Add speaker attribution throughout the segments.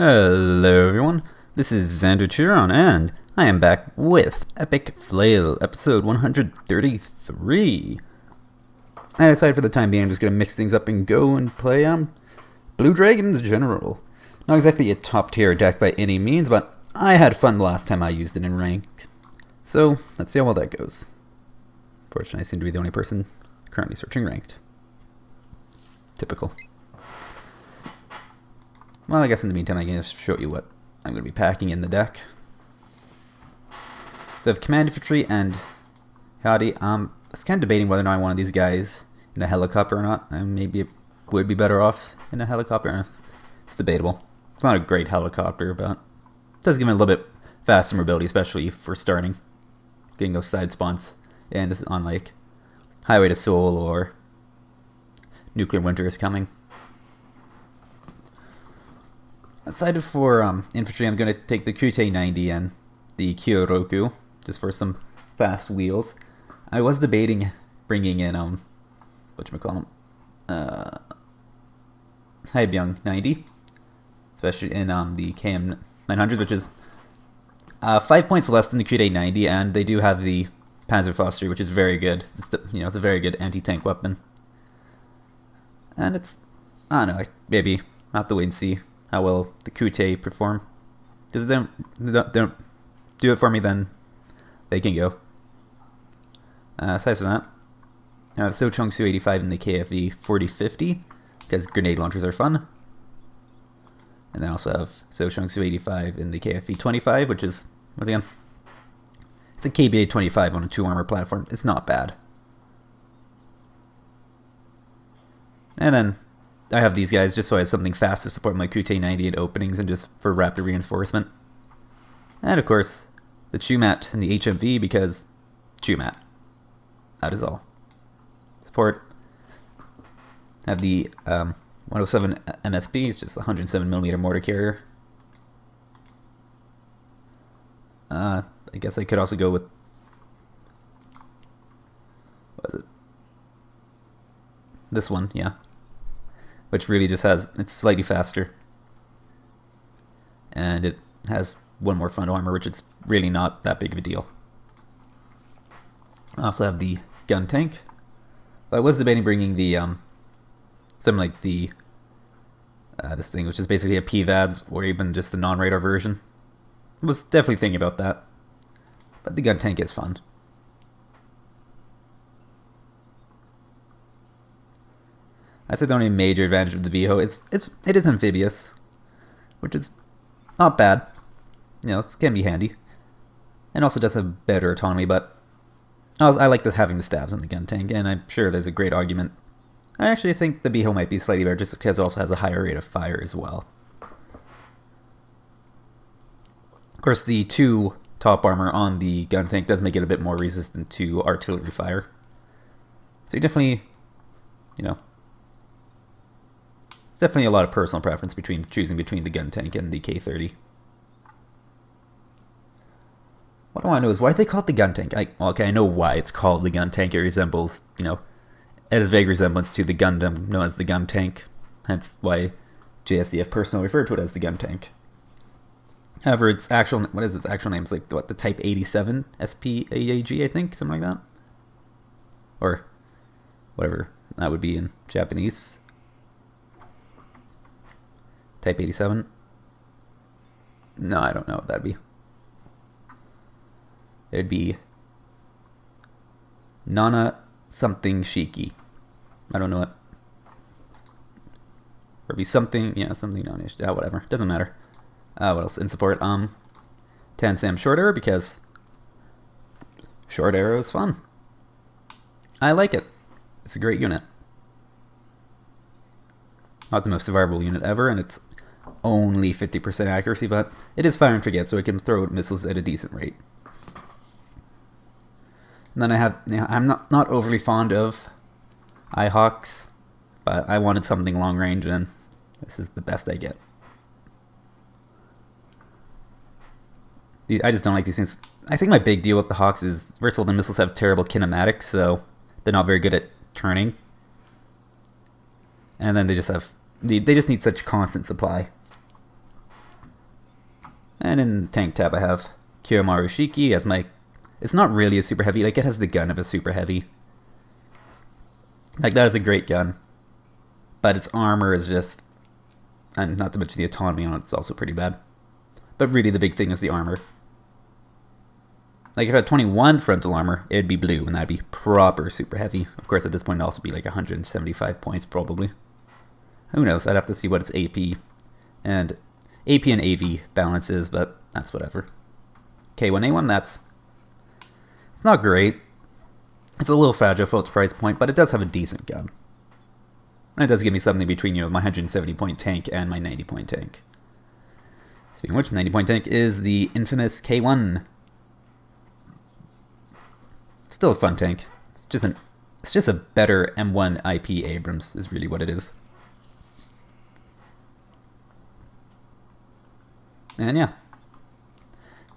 Speaker 1: Hello everyone, this is Xander Chiron, and I am back with Epic Flail, episode 133. I decided for the time being I'm just going to mix things up and go and play Blue Dragons General. Not exactly a top tier deck by any means, but I had fun the last time I used it in ranked. So, let's see how well that goes. Fortunately, I seem to be the only person currently searching ranked. Typical. Well, I guess in the meantime I can just show you what I'm going to be packing in the deck. So I have Command Infantry and Howdy. I was kind of debating whether or not I wanted these guys in a helicopter or not. And maybe it would be better off in a helicopter. It's debatable. It's not a great helicopter, but it does give me a little bit faster mobility, especially for starting. Getting those side spawns. And this is on like Highway to Seoul or Nuclear Winter is coming. Aside for infantry, I'm going to take the Kute 90 and the Kyoroku, just for some fast wheels. I was debating bringing in, whatchamacallit, Haibyung 90, especially in the KM 900, which is 5 points less than the Kute 90, and they do have the Panzerfaust, which is very good. It's a very good anti-tank weapon. And it's, I don't know, maybe I'll have to wait and see how well the Kute perform. If they don't do it for me, then they can go. Aside from that, I have So Chung Su 85 in the KFV 4050, because grenade launchers are fun. And then I also have So Chung Su 85 in the KFV 25, which is, once again, it's a KBA 25 on a 2 armor platform. It's not bad. And then I have these guys just so I have something fast to support my Kute 90 in openings and just for rapid reinforcement. And of course, the Chumat and the HMV because Chumat. That is all. Support. Have the 107 MSB, it's just a 107mm mortar carrier. I guess I could also go with, what is it? This one, yeah. Which really just has, it's slightly faster. And it has one more frontal armor, which it's really not that big of a deal. I also have the gun tank. I was debating bringing the, something like the, this thing, which is basically a PVADS, or even just a non-radar version. I was definitely thinking about that. But the gun tank is fun. That's the only major advantage of the Beho. It is amphibious, which is not bad. You know, it can be handy, and also does have better autonomy. But I like having the stabs on the gun tank, and I'm sure there's a great argument. I actually think the Beho might be slightly better just because it also has a higher rate of fire as well. Of course, the 2 top armor on the gun tank does make it a bit more resistant to artillery fire. So you definitely, you know. Definitely a lot of personal preference between choosing between the gun tank and the K30. What I want to know is why they call it the gun tank. Okay, I know why it's called the gun tank. It resembles, you know, it has vague resemblance to the Gundam known as the gun tank. Hence why JSDF personnel refer to it as the gun tank. However, its actual, what is its actual name? It's like, what, the Type 87 SPAAG, I think, something like that? Or whatever that would be in Japanese. Type 87? No, I don't know what that'd be. It'd be Nana something Shiki. I don't know what. Or be something, yeah, something non-ish. Yeah, whatever. Doesn't matter. What else in support? Tansam short arrow because short arrow is fun. I like it. It's a great unit. Not the most survivable unit ever, and it's only 50% accuracy, but it is fire and forget, so it can throw missiles at a decent rate. And then I have, you know, I'm not overly fond of iHawks, but I wanted something long range, and this is the best I get. I just don't like these things. I think my big deal with the Hawks is, first of all, the missiles have terrible kinematics, so they're not very good at turning. And then they just have, they just need such constant supply. And in tank tab I have Kiyomaru Shiki as my... It's not really a super heavy, like it has the gun of a super heavy. Like that is a great gun. But its armor is just... And not to mention the autonomy on it's also pretty bad. But really the big thing is the armor. Like if it had 21 frontal armor, it'd be blue and that'd be proper super heavy. Of course at this point it'd also be like 175 points probably. Who knows, I'd have to see what its AP and AV balance is, but that's whatever. K1A1, that's... It's not great. It's a little fragile for its price point, but it does have a decent gun. And it does give me something between, you know, my 170 point tank and my 90 point tank. Speaking of which, 90 point tank is the infamous K1. Still a fun tank. It's just a better M1 IP Abrams is really what it is. And yeah.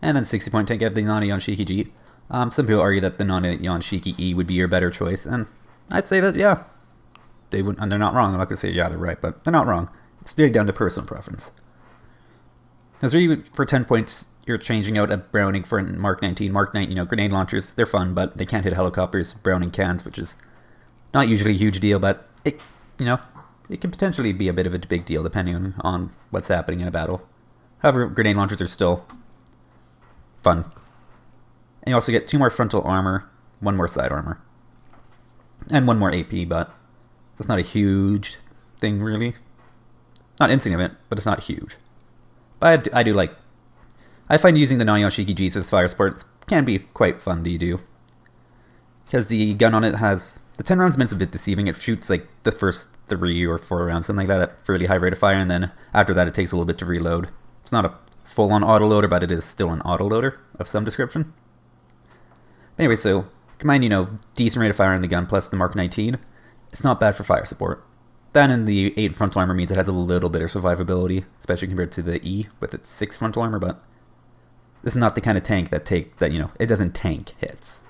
Speaker 1: And then 60 point tank, I have the Nana Shiki G. Some people argue that the Nana Shiki E would be your better choice, and I'd say that, yeah. They would, and they're not wrong. I'm not going to say, yeah, they're right, but they're not wrong. It's really down to personal preference. Because really, for 10 points, you're changing out a Browning for a Mark 19. Mark 9, you know, grenade launchers, they're fun, but they can't hit helicopters. Browning cans, which is not usually a huge deal, but it, you know, it can potentially be a bit of a big deal depending on what's happening in a battle. However, grenade launchers are still fun. And you also get 2 more frontal armor, 1 more side armor, and 1 more AP, but it's not a huge thing, really. Not insignificant, but it's not huge. But I do like... I find using the Nana Shiki Gs with fire sports can be quite fun to do. Because the gun on it has... The 10 rounds is a bit deceiving. It shoots like the first 3 or 4 rounds, something like that, at fairly high rate of fire, and then after that it takes a little bit to reload. It's not a full-on autoloader, but it is still an autoloader of some description. Anyway, so combine, you know, decent rate of fire in the gun plus the Mark 19. It's not bad for fire support. Then in the 8 frontal armor means it has a little bit of survivability, especially compared to the E with its 6 frontal armor, but this is not the kind of tank that you know, it doesn't tank hits.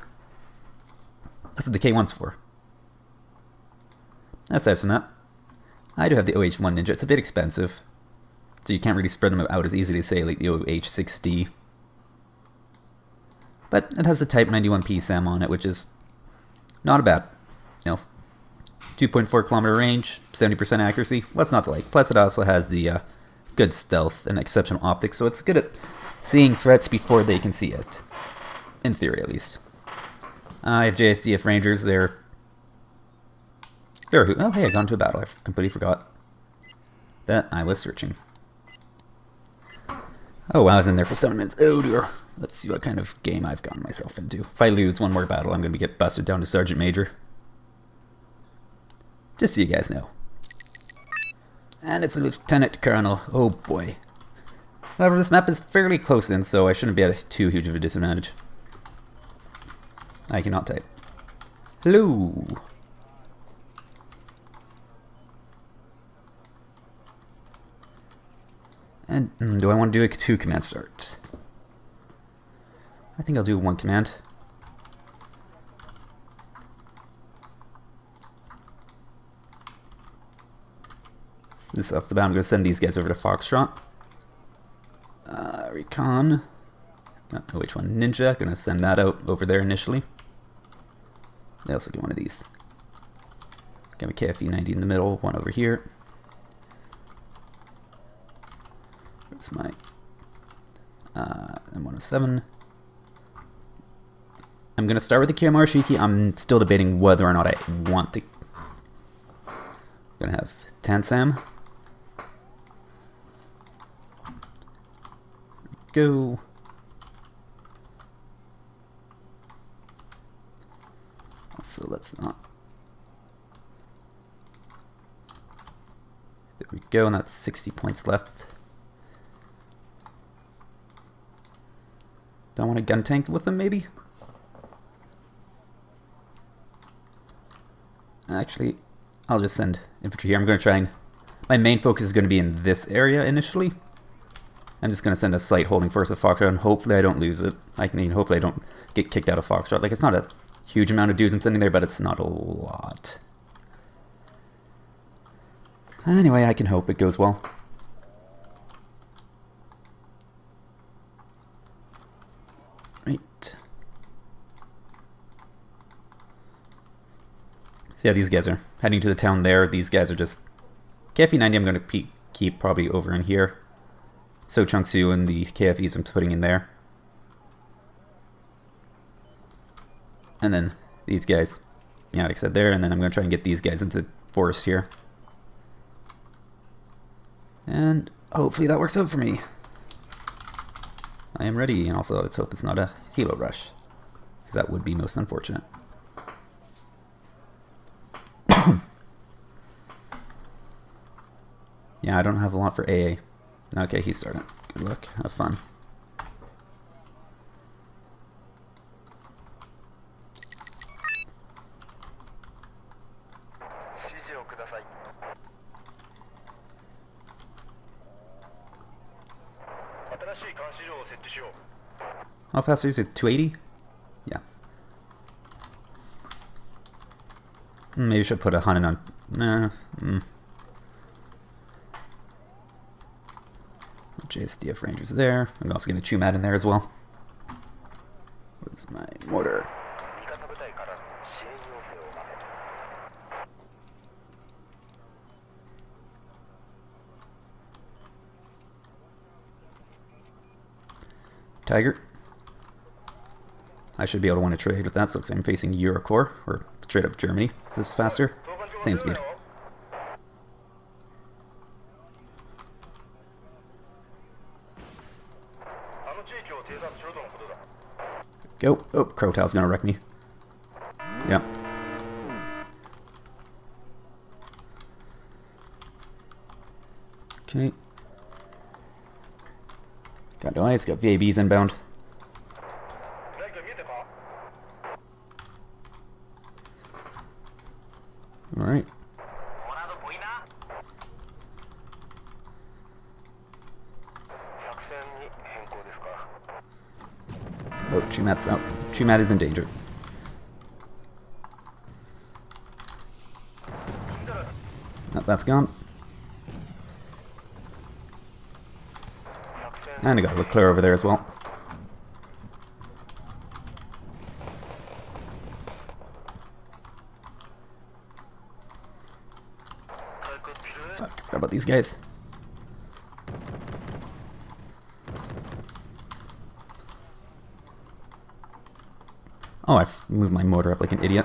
Speaker 1: That's what the K1's for. Aside from that, I do have the OH-1 Ninja. It's a bit expensive, so you can't really spread them out as easily as, say, like the OH-6D. But it has the Type 91P SAM on it, which is not bad. You know, 2.4 kilometer range, 70% accuracy. What's not to like? Plus, it also has the good stealth and exceptional optics, so it's good at seeing threats before they can see it. In theory, at least. I have JSDF Rangers. They're oh, hey, I've gone to a battle. I completely forgot that I was searching. Oh, wow, I was in there for 7 minutes. Oh, dear. Let's see what kind of game I've gotten myself into. If I lose one more battle, I'm going to get busted down to Sergeant Major. Just so you guys know. And it's a Lieutenant Colonel. Oh, boy. However, this map is fairly close in, so I shouldn't be at too huge of a disadvantage. I cannot type. Hello. And do I want to do a 2 command start? I think I'll do 1 command. This off the bat, I'm going to send these guys over to Foxtrot. Recon. Got OH-1 Ninja. Going to send that out over there initially. They also get one of these. Got a KFE-90 in the middle, one over here. That's my M107. I'm going to start with the Kiyomaru Shiki. I'm still debating whether or not I want the... I'm going to have Tansam. Go. So let's not... There we go, and that's 60 points left. Don't want a gun tank with them, maybe? Actually, I'll just send infantry here. I'm going to try and... My main focus is going to be in this area initially. I'm just going to send a slight holding force of Foxtrot, and hopefully I don't lose it. I mean, hopefully I don't get kicked out of Foxtrot. Like, it's not a huge amount of dudes I'm sending there, but it's not a lot. Anyway, I can hope it goes well. Right. So yeah, these guys are heading to the town there. These guys are just... KFE 90 I'm going to keep probably over in here. So Chungsu and the KFEs I'm putting in there. And then these guys, yeah, like I said there, and then I'm going to try and get these guys into the forest here. And hopefully that works out for me. I am ready, and also let's hope it's not a helo rush, because that would be most unfortunate. Yeah, I don't have a lot for AA. Okay, he's starting. Good luck. Have fun. How fast is it? 280? Yeah. Maybe I should put a Hanan on. Nah. JSDF Rangers there. I'm also going to Chumat in there as well. Where's my mortar? Tiger. I should be able to win a trade with that, so I'm facing Eurocore, or straight up Germany. Is this faster? Same speed. Go. Oh, Crowtail's gonna wreck me. Yep. Okay. Got no ice, got VABs inbound. Alright. Oh, Chumat's out. Chumat is in danger. Oh, that's gone. And I got Leclerc over there as well. Fuck, I forgot about these guys. Oh, I've moved my mortar up like an idiot.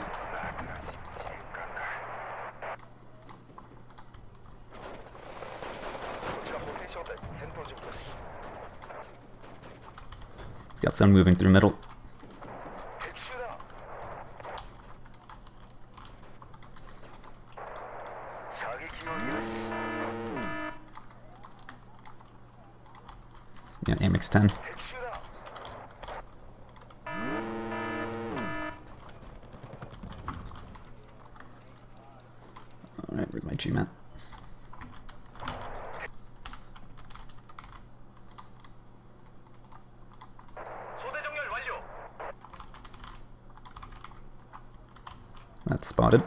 Speaker 1: It's got some moving through middle. Yeah, AMX 10. Alright, where's my G-Mat? That's spotted.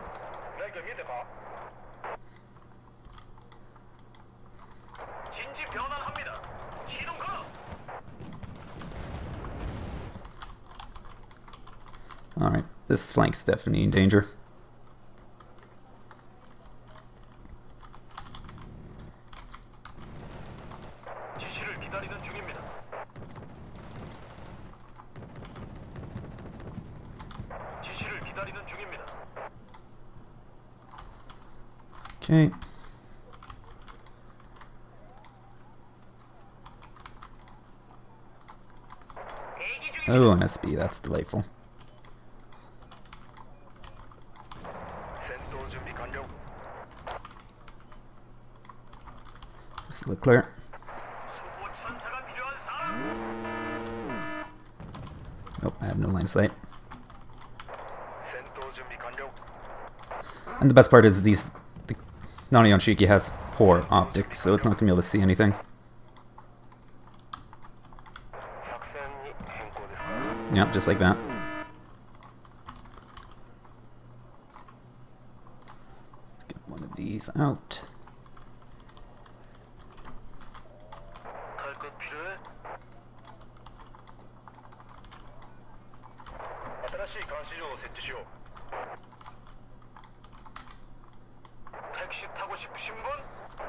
Speaker 1: Alright, this flank's definitely in danger. Okay. Oh, an SB, that's delightful. Just look clear. Nope, I have no line of sight. And the best part is the Nani Shiki has poor optics, so it's not going to be able to see anything. Yep, just like that. Let's get one of these out.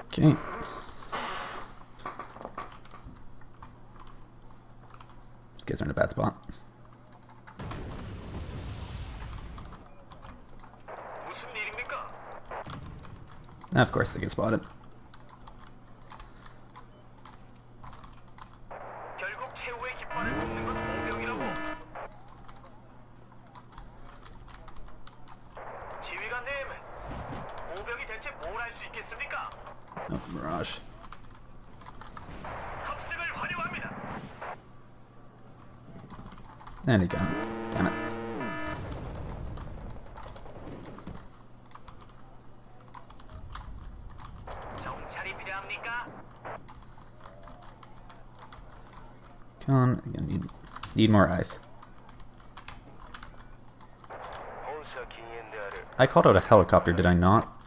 Speaker 1: Okay. These guys are in a bad spot. Of course they get spotted. Oh, Mirage. And he got it. Damn it. Come on, again, need more eyes. I called out a helicopter, did I not?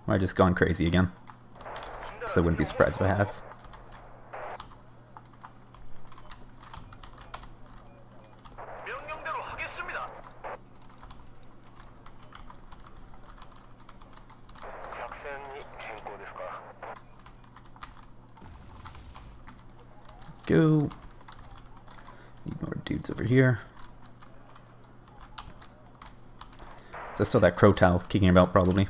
Speaker 1: Or I just gone crazy again? Because I wouldn't be surprised if I have. Go. Need more dudes over here. So I saw that crow towel kicking about probably.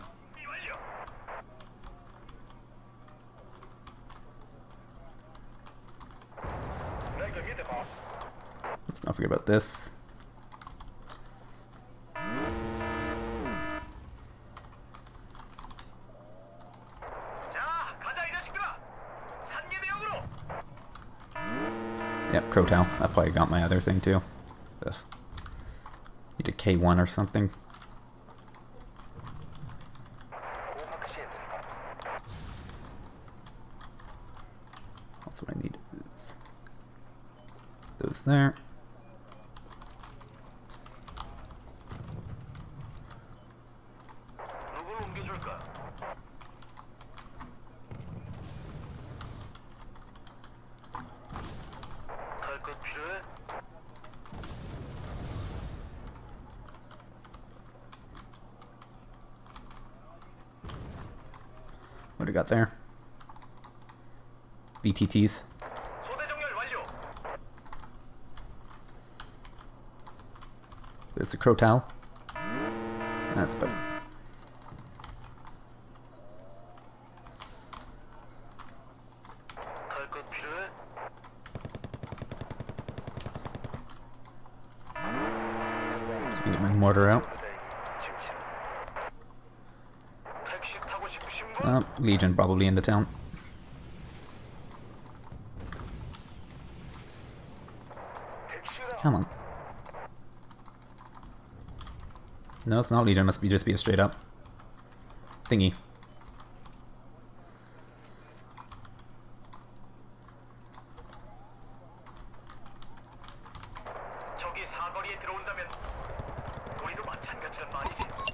Speaker 1: Let's not forget about this. Yep, crow towel. That probably got my other thing too. Ugh. Need a K1 or something. Also what I need is those there. What do we got there? BTTs. There's the crow towel. That's better. So I can get my mortar out. Legion probably in the town. Come on. No, it's not Legion. It must be just be a straight up thingy.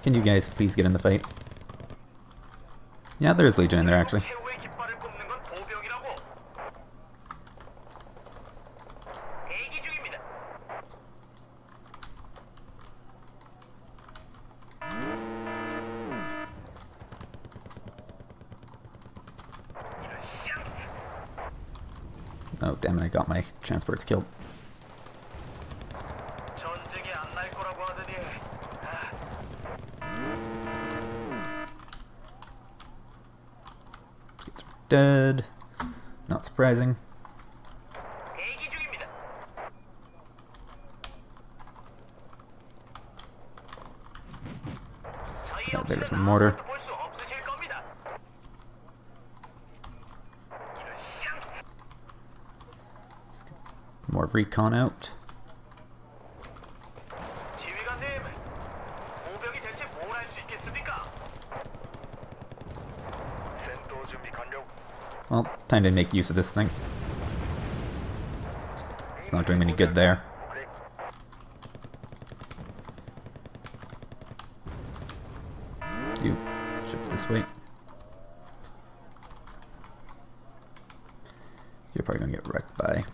Speaker 1: Can you guys please get in the fight? Yeah, there is Legion in there actually. Oh, damn it, I got my transports killed. It's dead. Not surprising. Oh, there's my mortar. More recon out. Well, time to make use of this thing. It's not doing me any good there. You shift this way. You're probably gonna get wrecked by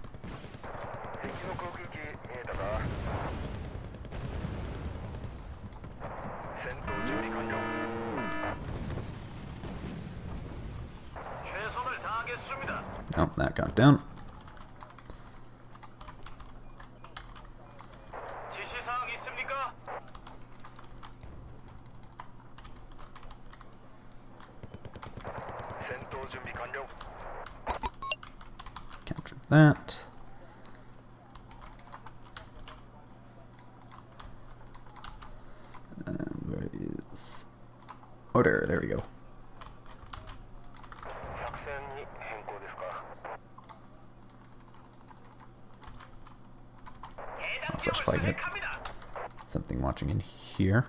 Speaker 1: Oh, that got down. Let's capture that. Where is order? There we go. Also, I should probably get something watching in here.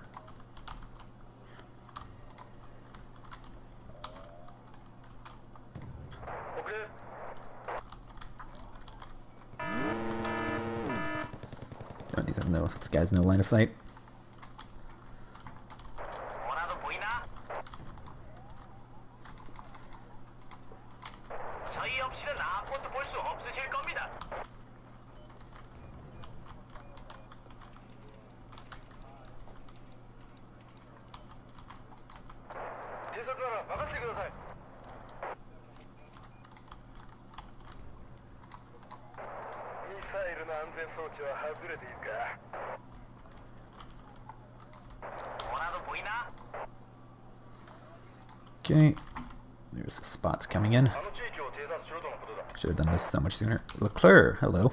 Speaker 1: Oh, these have no. This guy's no line of sight. Okay, there's the spots coming in. Should have done this so much sooner. Leclerc, hello.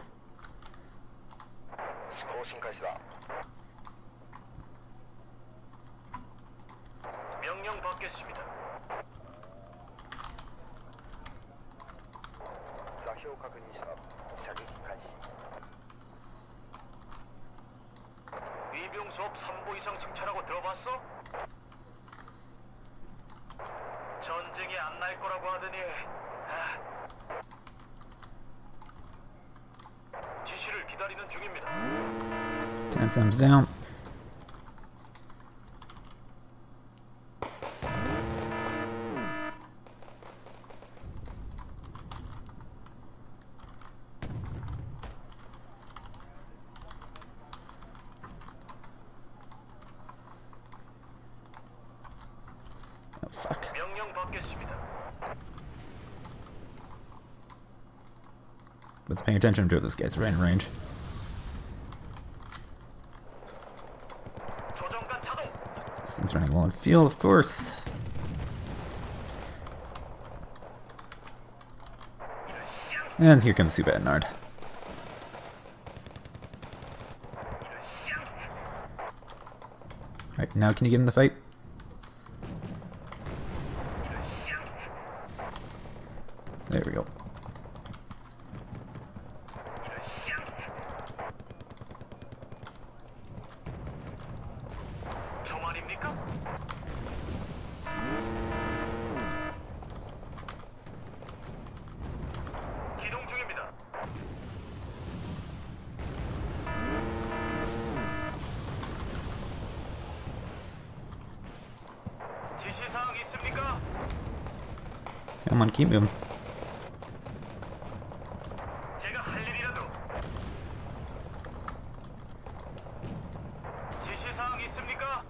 Speaker 2: 전쟁이 안 날 거라고 하더니 지시를 기다리는 중입니다.
Speaker 1: 10 Sims down. Oh, fuck.
Speaker 2: 명령 받겠습니다.
Speaker 1: Was paying attention to those guys right in range.
Speaker 2: 조정관 차동.
Speaker 1: This thing's running well in field, of course. And here comes Super Ednard. Alright, now can you get in the fight? There we go.
Speaker 2: 저 말입니까? 기동 중입니다. 지시 사항 있습니까?
Speaker 1: Come on, keep moving.
Speaker 2: 제가 할 일이라도. 지시 사항 있습니까?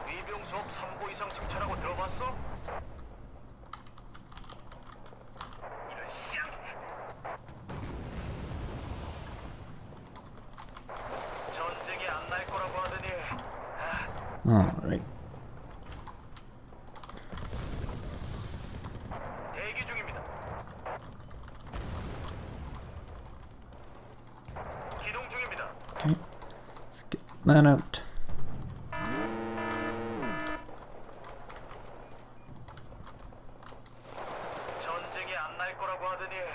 Speaker 2: 위병 수업 3보 이상 승차라고 들어봤어? 이런 전쟁이 안 날 거라고 하더니
Speaker 1: Alright.
Speaker 2: 대기 중입니다. 기동 중입니다.
Speaker 1: Okay. Let's get that out.
Speaker 2: 전쟁이 안 날 거라고 하더니 이런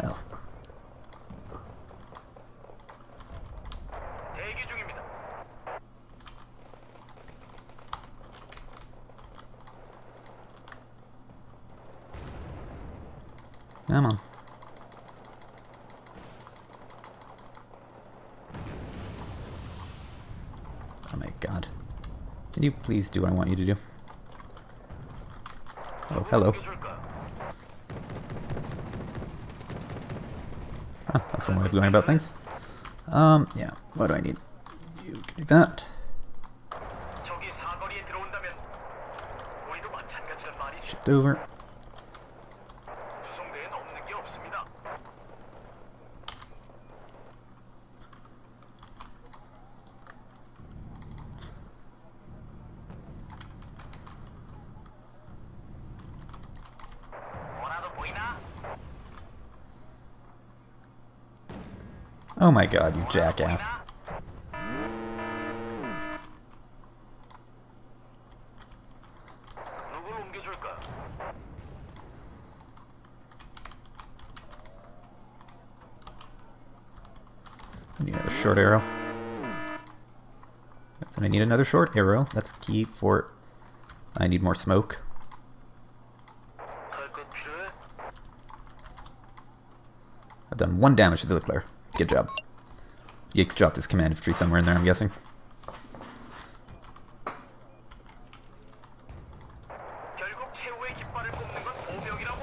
Speaker 1: Hell.
Speaker 2: 대기 중입니다.
Speaker 1: Come on. Oh my god. Can you please do what I want you to do? Oh, hello. Huh, that's one way of going about things. Yeah, what do I need? You can do that.
Speaker 2: 적이 사거리에 들어온다면 우리도 마찬가지란 말이지.
Speaker 1: Shift over.
Speaker 2: 구성대엔 없는 게 없습니다. 뭐라도 보이나?
Speaker 1: Oh my god, you jackass.
Speaker 2: 누굴 옮겨줄까?
Speaker 1: I need another short arrow. That's what I need, another short arrow. That's key for... I need more smoke.
Speaker 2: 할것 필요해?
Speaker 1: I've done 1 damage to the Leclerc. Good job. You dropped his command infantry somewhere in there, I'm guessing.
Speaker 2: 결국 최후의 깃발을 꼽는 건 보병이라고.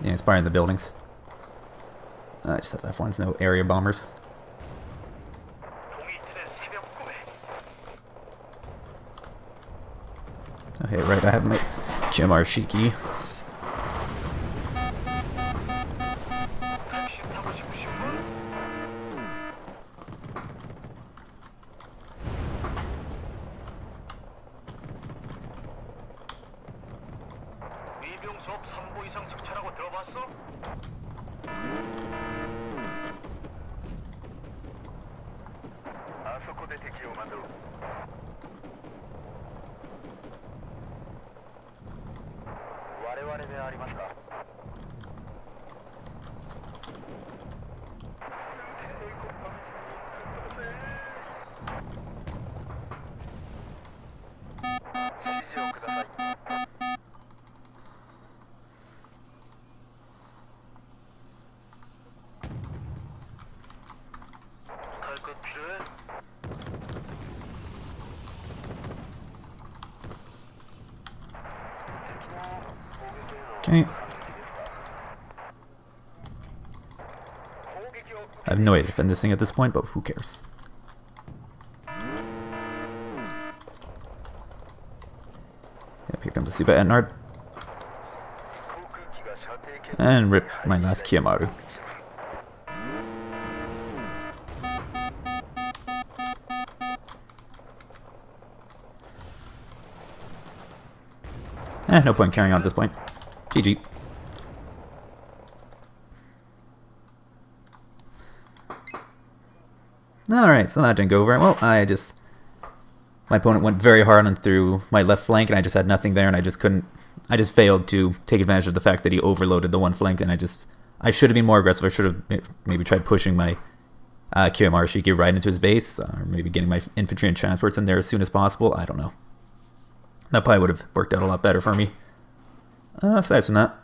Speaker 1: Yeah, it's probably in the buildings. Just have F1s, no area bombers.
Speaker 2: 동이틀의 새벽 꿈에
Speaker 1: Okay, right, I have my QMR Shiki.
Speaker 2: 택시 타고 싶으신 분? 위병 수업 3보 이상 석찰하고 들어봤어? 아소코 대테키오 만들어. 와레와레でありますか? 지시をください. 갈 것 필요해?
Speaker 1: Okay. I have no way to defend this thing at this point, but who cares? Yep, here comes a Super Etnard. And rip my last Kiyomaru. No point carrying on at this point. GG. Alright, so that didn't go very well. My opponent went very hard on through my left flank, and I just had nothing there, and I just failed to take advantage of the fact that he overloaded the one flank, and I should have been more aggressive. I should have maybe tried pushing my QMR Shiki right into his base, or maybe getting my infantry and transports in there as soon as possible. I don't know. That probably would have worked out a lot better for me. Aside from that,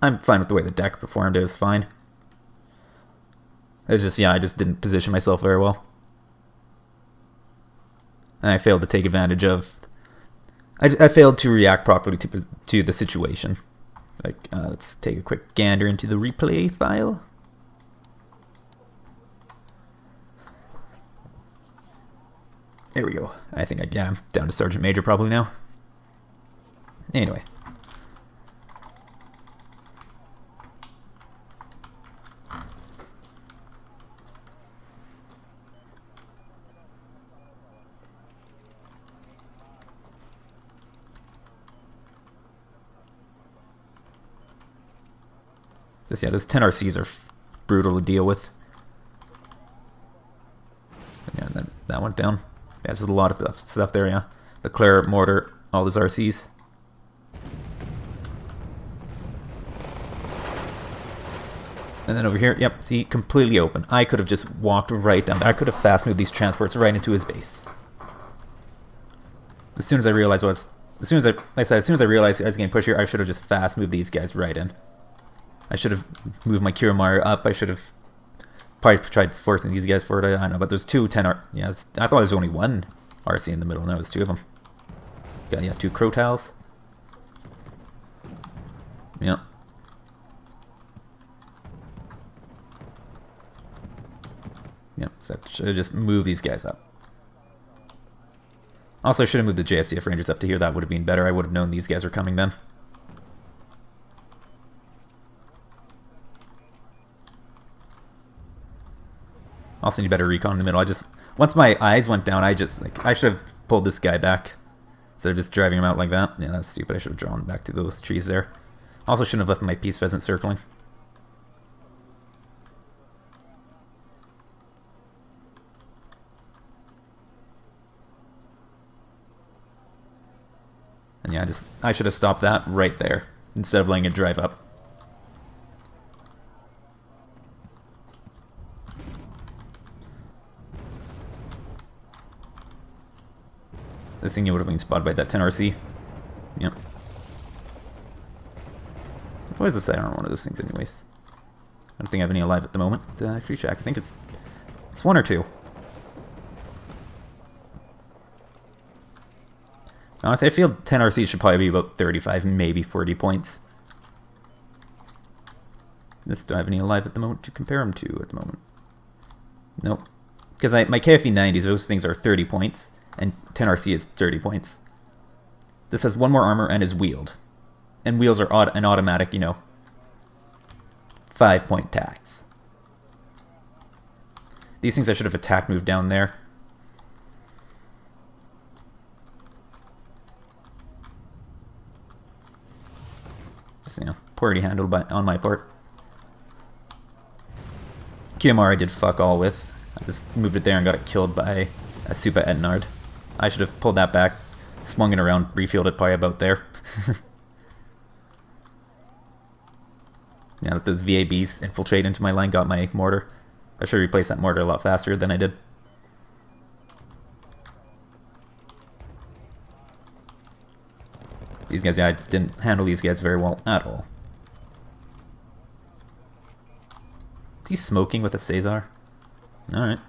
Speaker 1: I'm fine with the way the deck performed. It was fine. It's just, yeah, I just didn't position myself very well. And I failed to take advantage of... I failed to react properly to the situation. Like, let's take a quick gander into the replay file. There we go. I think I'm down to Sergeant Major probably now. Anyway. Just, yeah, those 10 RCs are brutal to deal with. Yeah, that went down. Yeah, there's a lot of stuff there, yeah. The Claire mortar, all those RCs. And then over here, yep, see, completely open. I could have just walked right down there. I could have fast moved these transports right into his base. As soon as I realized as soon as I realized I was getting pushed here, I should have just fast moved these guys right in. I should have moved my Kuramaru up. I should have probably tried forcing these guys forward. I don't know, but there's two 10 R. Yeah, I thought there was only one RC in the middle. No, it's two of them. Got, yeah, two Crotals. Yep. Yep, so I should just move these guys up. Also, I should have moved the JSTF Rangers up to here. That would have been better. I would have known these guys were coming then. Also need better recon in the middle. Once my eyes went down, I should have pulled this guy back instead of just driving him out like that. Yeah, that's stupid. I should have drawn back to those trees there. Also shouldn't have left my peace pheasant circling. And yeah, I should have stopped that right there instead of letting it drive up. This thing would have been spotted by that 10RC. Yep. What is this? I don't know, one of those things anyways. I don't think I have any alive at the moment. Actually check. I think it's one or two. Honestly, I feel 10RC should probably be about 35, maybe 40 points. Do I have any alive at the moment to compare them to at the moment? Nope. Because my KFE 90s, those things are 30 points, and 10RC is 30 points. This has one more armor and is wheeled. And wheels are an automatic, 5-point tax. These things I should have attack moved down there. Just, poorly handled on my part. QMR I did fuck all with. I just moved it there and got it killed by a Super Etnard. I should have pulled that back, swung it around, refueled it probably about there. Yeah, let those VABs infiltrate into my line, got my mortar. I should replace that mortar a lot faster than I did. These guys, yeah, I didn't handle these guys very well at all. Is he smoking with a Caesar? Alright.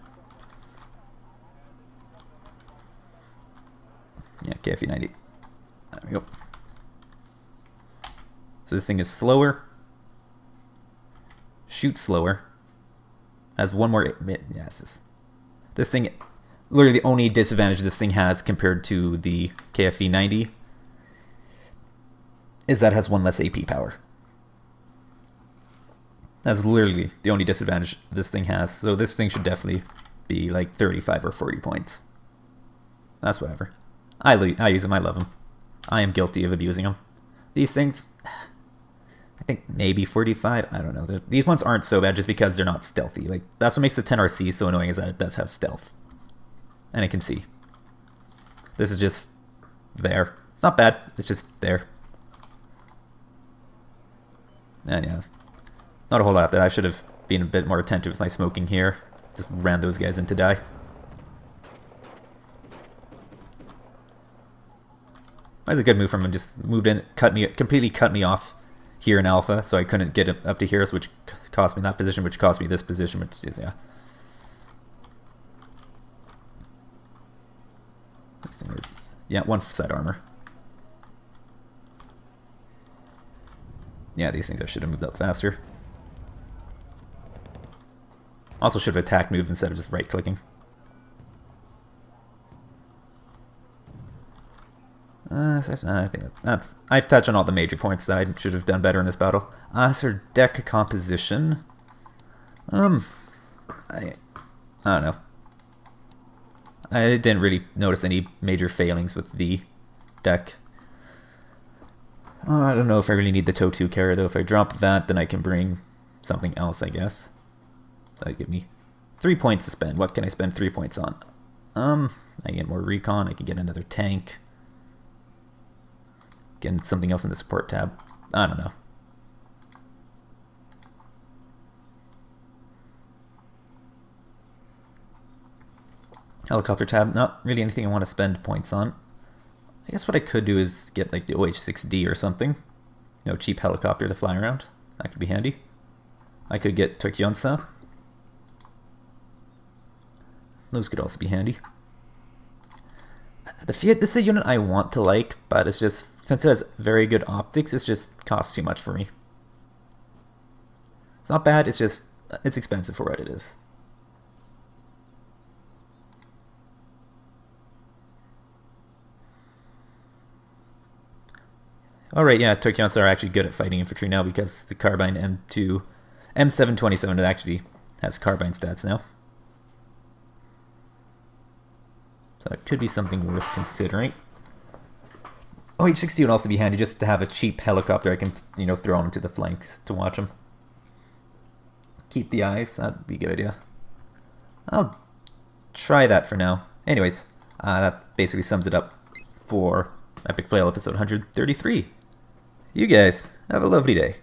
Speaker 1: Yeah, KFE 90. There we go. So this thing is slower. Shoots slower. Has one more... Yeah, this thing... Literally the only disadvantage this thing has compared to the KFE 90 is that it has one less AP power. That's literally the only disadvantage this thing has. So this thing should definitely be like 35 or 40 points. That's whatever. I use them. I love them. I am guilty of abusing them. These things, I think maybe 45. I don't know. These ones aren't so bad just because they're not stealthy. Like that's what makes the 10RC so annoying is that it does have stealth, and it can see. This is just there. It's not bad. It's just there. And yeah, not a whole lot there. I should have been a bit more attentive with my smoking here. Just ran those guys in to die. That was a good move from him. Just moved in, completely cut me off here in Alpha, so I couldn't get up to here, which cost me that position, which cost me this position, which is, yeah. This thing is, yeah, one side armor. Yeah, these things I should have moved up faster. Also should have attack moved instead of just right-clicking. I think I've touched on all the major points that I should have done better in this battle. So deck composition. I don't know. I didn't really notice any major failings with the deck. I don't know if I really need the Tow 2 carrier though. If I drop that, then I can bring something else, I guess. That'd give me 3 points to spend. What can I spend 3 points on? I can get more recon. I can get another tank. Get something else in the support tab. I don't know. Helicopter tab. Not really anything I want to spend points on. I guess what I could do is get like the OH-6D or something. Cheap helicopter to fly around. That could be handy. I could get Tokyonsa. Those could also be handy. The Fiat, this is a unit I want to like, but it's just, since it has very good optics, it's just costs too much for me. It's not bad, it's just, it's expensive for what it is. Alright, yeah, Turkians are actually good at fighting infantry now because the carbine M727 actually has carbine stats now. So that could be something worth considering. Oh, H-60 would also be handy just to have a cheap helicopter I can, throw onto the flanks to watch them. Keep the eyes, that'd be a good idea. I'll try that for now. Anyways, that basically sums it up for Epic Flail episode 133. You guys, have a lovely day.